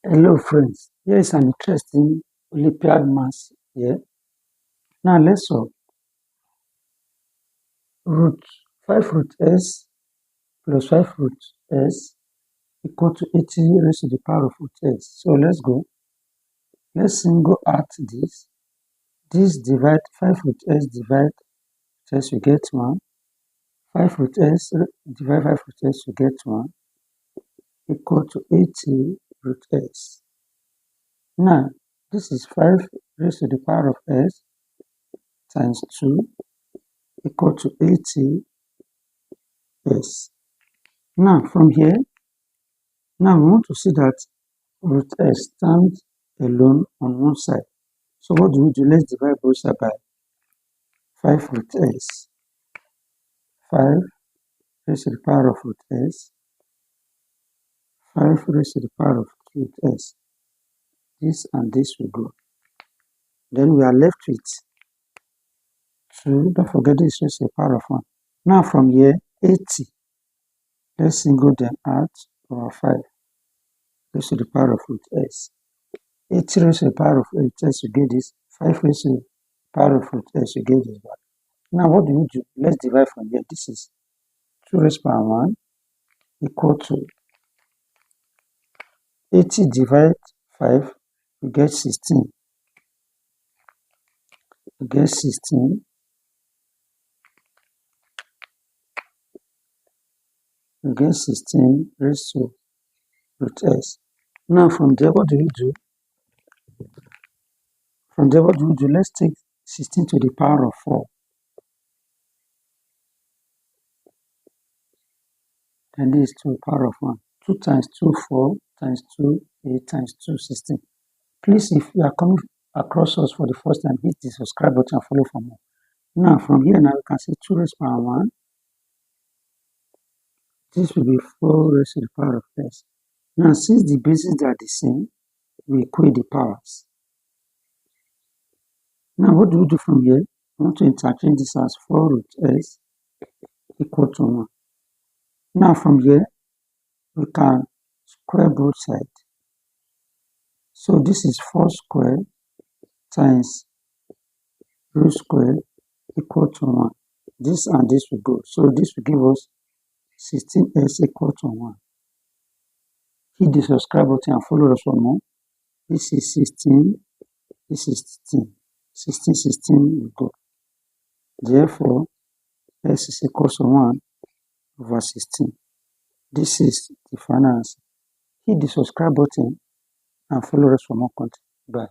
Hello friends, here is an interesting Olympaid Maths here. Now let's solve. 5 root s plus 5 root s equal to 80 raised to the power of root s. So let's go. Let's single out this. This divide 5 root s divide s, you get 1. 5 root s divide 5 root s, you get 1 equal to 80 root s. Now this is 5 raised to the power of s times 2 equal to 80 s. Now from here, now we want to see that root s stands alone on one side. So what do we do? Let's divide both sides by 5 root s. 5 raised to the power of root s. 5 raised to the power of root s. This and this will go. Then we are left with 2. Don't forget this raised to the power of 1. Now from here, 80. Let's single them out over 5 raised to the power of root s. 80 raised to the power of root s, you get this. 5 raised to the power of root s, you get this back. Now what do we do? Let's divide from here. This is 2 raised to the power 1 equal to 80 divide 5, we get 16. We get 16. We get 16 raised to root s. Now from there, what do we do? From there, what do we do? Let's take 16 to the power of 4. And this is to the power of 1. 2 times 2, 4 times 2, 8 times 2, 16. Please, if you are coming across us for the first time, hit the subscribe button and follow for more. Now, from here, now we can see 2 raised to the power 1. This will be 4 raised to the power of s. Now, since the bases are the same, we equate the powers. Now, what do we do from here? We want to interchange this as 4 root s equal to 1. Now, from here, we can square both sides. So, this is 4 squared times root squared equal to 1. This and this will go. So, this will give us 16s equal to 1. Hit the subscribe button and follow us for more. This is 16. This is 16. 16, 16 will go. Therefore, s is equal to 1 over 16. This is the final answer. Hit the subscribe button and follow us for more content. Bye.